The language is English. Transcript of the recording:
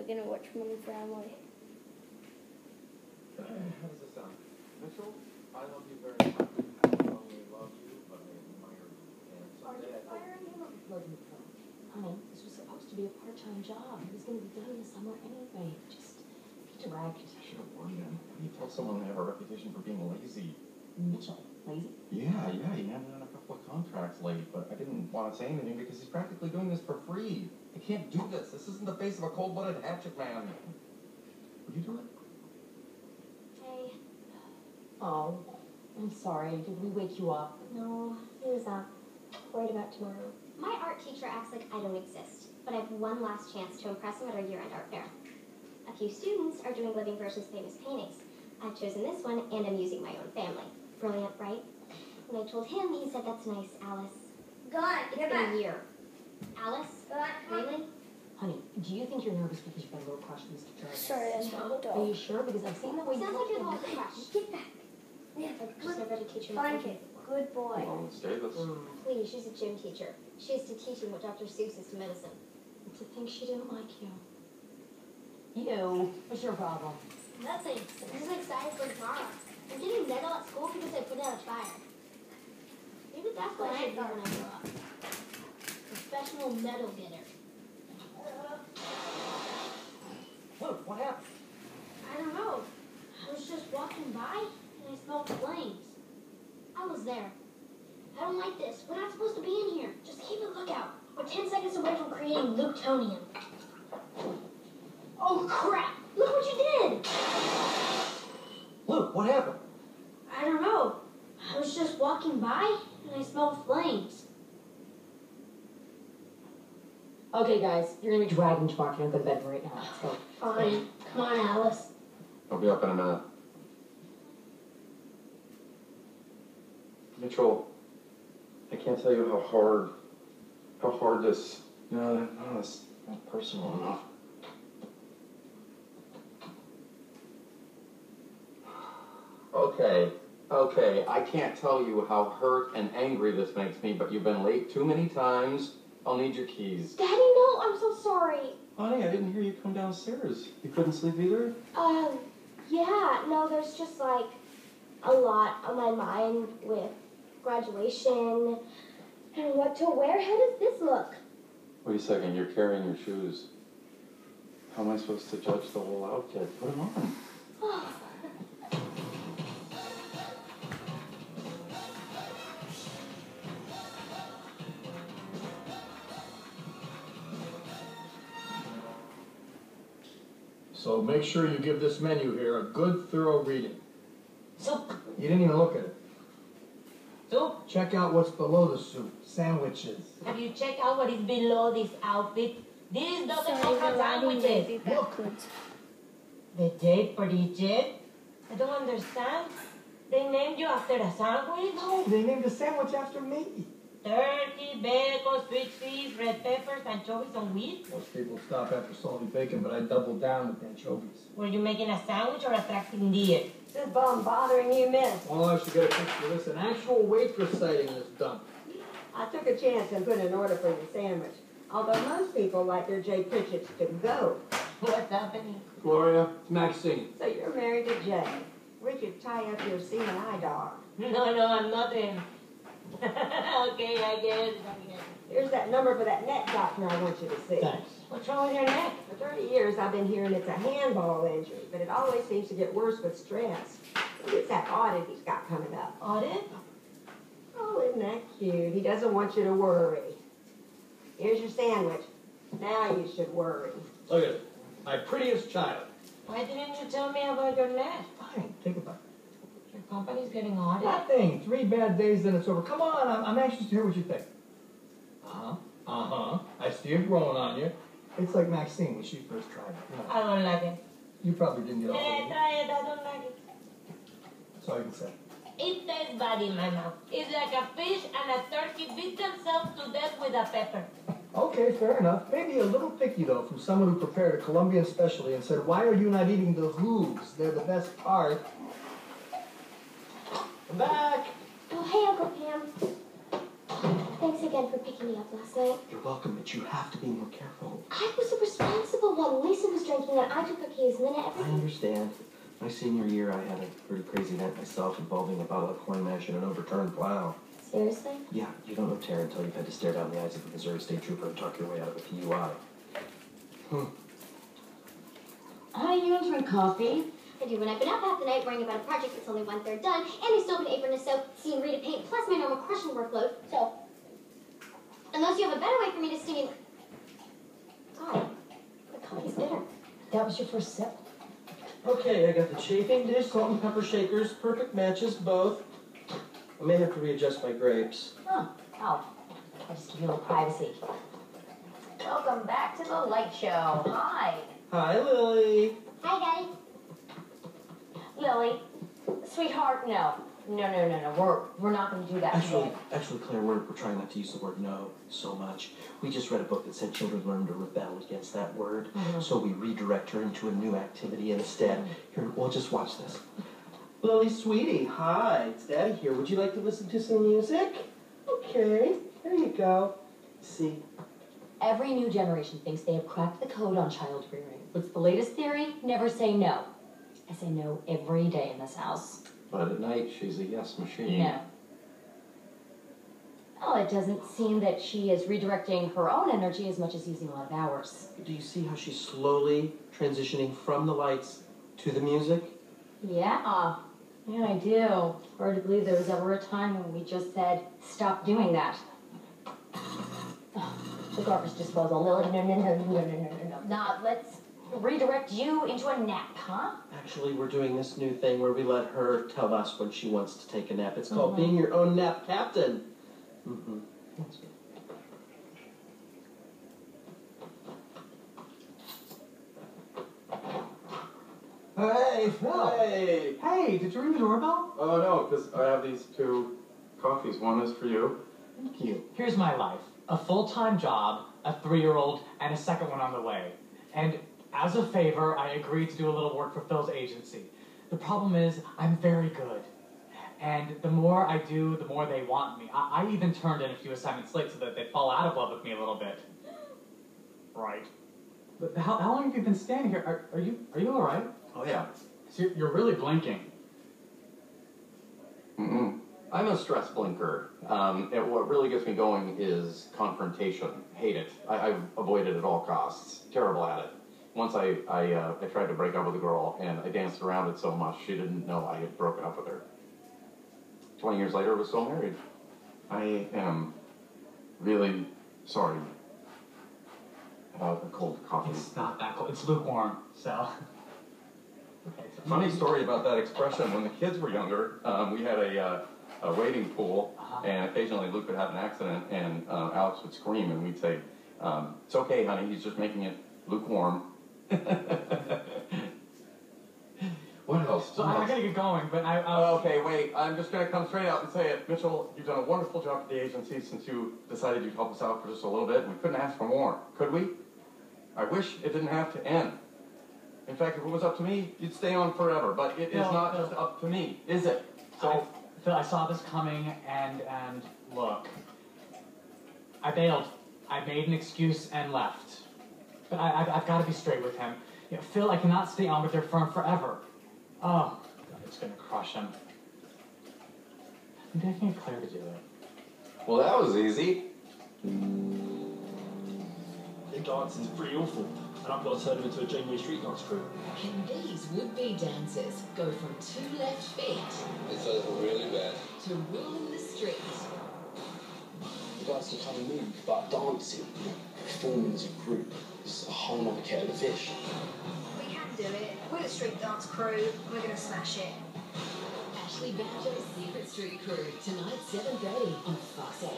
we're gonna watch Modern Family. How does this sound? Mitchell, I love you very much. I not only love you, but I admire you. And someday I firing him or plugging the phone? Honey, this was supposed to be a part-time job. It was going to be done in the summer anyway. Just be direct. I should have warned him. How do you tell someone they have a reputation for being lazy? Mitchell, lazy? Yeah, he handed in a couple of contracts late, but I didn't want to say anything because he's practically doing this for free. I can't do this. This isn't the face of a cold-blooded hatchet man. Would you do it? Hey. Oh, I'm sorry. Did we wake you up? No, he was up. Worried about tomorrow. My art teacher acts like I don't exist, but I have one last chance to impress him at our year-end art fair. A few students are doing living versus famous paintings. I've chosen this one, and I'm using my own family. Brilliant, right? When I told him, he said, "That's nice, Alice." It's been a year. Alice? Really? Honey, do you think you're nervous because you've got a little crush on Mr. Jarvis? Sorry, that's my Are dog. you sure? Because I've seen the way Sounds you like you're the look whole crush. Get back. Yeah, I'd just never to teach him find anything. it. Good boy. Well, let's stay this. Please, she's a gym teacher. She's to teaching what Dr. Seuss is to medicine. To think she didn't like you. You? What's your problem? Nothing. I'm just excited for tomorrow. I'm getting medal at school because I put out a fire. Maybe that's what I should be when I grow up. Professional medal getter. Look, what happened? I don't know. I was just walking by and I smelled flames. I was there. I don't like this. We're not supposed to be in here. Just keep a lookout. We're 10 seconds away from creating Lutonium. Oh crap! Look what you did! Luke, what happened? I don't know. I was just walking by and I smelled flames. Okay, guys, you're gonna be dragging Chewbacca and go to bed right now. Let's go. Fine. Come on, Alice. I'll be up in a minute. Mitchell, I can't tell you how hard this, it's not personal enough. Okay, I can't tell you how hurt and angry this makes me, but you've been late too many times. I'll need your keys. Daddy, no, I'm so sorry. Honey, I didn't hear you come downstairs. You couldn't sleep either? Yeah, no, there's just like a lot on my mind with graduation and what to wear. How does this look? Wait a second, you're carrying your shoes. How am I supposed to judge the whole outfit? Put them on. So make sure you give this menu here a good, thorough reading. Soup. You didn't even look at it. Soup. Check out what's below the soup. Sandwiches. Have you checked out what is below this outfit? This doesn't Sorry, look like we're riding baby sandwiches. backwards. The day preached? I don't understand. They named you after a sandwich? No, they named the sandwich after me. Turkey, bacon, sweet peas, red peppers, anchovies, and wheat? Most people stop after salty bacon, but I doubled down with anchovies. Were you making a sandwich or attracting deer? This bum bothering you, miss. Well, I should get a picture of this. An actual waitress sighting in this dump. I took a chance and put an order for your sandwich. Although most people like their Jay Pritchett's to go. What's happening? Gloria, it's Maxine. So you're married to Jay. Richard, tie up your CNI dog. No, I'm not him. Okay, I guess. Here's that number for that neck doctor I want you to see. Thanks. What's wrong with your neck? For 30 years, I've been hearing it's a handball injury, but it always seems to get worse with stress. It's that audit he's got coming up. Audit? Oh, isn't that cute? He doesn't want you to worry. Here's your sandwich. Now you should worry. Look at it. My prettiest child. Why didn't you tell me about your neck? Fine, take it back. Your company's getting audited? Nothing. 3 bad days, then it's over. Come on, I'm anxious to hear what you think. I see it growing on you. It's like Maxine when she first tried it. You know, I don't like it. you probably didn't get all Hey, of it. try it. I don't like it. That's all you can say. It tastes bad in my mouth. It's like a fish and a turkey beat themselves to death with a pepper. Okay, fair enough. Maybe a little picky, though, from someone who prepared a Colombian specialty and said, why are you not eating the hooves? They're the best part. I'm back. Oh, hey, Uncle Pam. Thanks again for picking me up last night. You're welcome, but you have to be more careful. I was a responsible one. At least Jason was drinking and I took the keys and then I everything. understand. My senior year, I had a pretty crazy event myself involving a bottle of coin mash and an overturned plow. Seriously? Yeah, you don't know terror until you've had to stare down the eyes of a Missouri State Trooper and talk your way out of a PUI. Honey, you don't drink coffee. I do when I've been up half the night worrying about a project that's only 1/3 done, and I still have an apron to sew, seeing Rita paint, plus my normal crushing workload. So, unless you have a better way for me to stimulate. God, the coffee's bitter. That was your first sip? Okay, I got the chafing dish, salt and pepper shakers, perfect matches, both. I may have to readjust my grapes. Huh. Oh, I'll just give you a little privacy. Welcome back to the Light Show. Hi. Hi, Lily. Hi, Daddy. Lily. Sweetheart, no. No. We're not going to do that today. Actually, Claire, we're trying not to use the word no so much. We just read a book that said children learn to rebel against that word. So we redirect her into a new activity instead. Here, well, just watch this. Lily, sweetie, hi. It's Daddy here. Would you like to listen to some music? Okay, there you go. See? Every new generation thinks they have cracked the code on child rearing. What's the latest theory? Never say no. I say no every day in this house. But at night, she's a yes machine. No. Well, it doesn't seem that she is redirecting her own energy as much as using a lot of ours. Do you see how she's slowly transitioning from the lights to the music? Yeah, I do. Hard to believe there was ever a time when we just said, stop doing that. The garbage disposal, Lily. No. Not, let's redirect you into a nap, huh? Actually, we're doing this new thing where we let her tell us when she wants to take a nap. It's called being your own nap captain. That's good. Hey, Phil. Hey! Hey, did you ring the doorbell? Oh no, because I have these 2 coffees. One is for you. Thank you. Here's my life. A full-time job, a 3-year-old, and a second one on the way. And as a favor, I agreed to do a little work for Phil's agency. The problem is, I'm very good. And the more I do, the more they want me. I even turned in a few assignments late so that they'd fall out of love with me a little bit. Right. But how long have you been standing here? Are you all right? Oh, yeah. So you're really blinking. I'm a stress blinker. And what really gets me going is confrontation. Hate it. I've avoided it at all costs. Terrible at it. Once I tried to break up with a girl, and I danced around it so much she didn't know I had broken up with her. 20 years later, we're still married. I am really sorry about the cold coffee. It's not that cold. It's lukewarm, so... Okay, so Funny story about that expression. When the kids were younger, we had a wading pool, and occasionally Luke would have an accident, and Alex would scream, and we'd say, "It's okay, honey. He's just making it lukewarm." What else? So I gotta get going, but Okay, wait. I'm just gonna come straight out and say it. Mitchell, you've done a wonderful job at the agency since you decided you'd help us out for just a little bit. We couldn't ask for more, could we? I wish it didn't have to end. In fact, if it was up to me, you'd stay on forever. But it is not just up to me, is it? So, Phil, I saw this coming, and look, I bailed. I made an excuse and left. But I've got to be straight with him. You know, Phil, I cannot stay on with their firm forever. Oh, God, it's gonna crush him. Maybe I can get Claire to do it. well, that was easy. The dancing's pretty awful, and I've got to turn them into a Janeway street dance crew. Can these would-be dancers go from 2 left feet This is really bad. to ruling the street? You guys can kind of move, but dancing, performing as a group, is a whole other kettle of fish. We can do it. We're the street dance crew. We're going to smash it. Ashley Badger's Secret Street Crew, tonight 7:30 on Fox 8.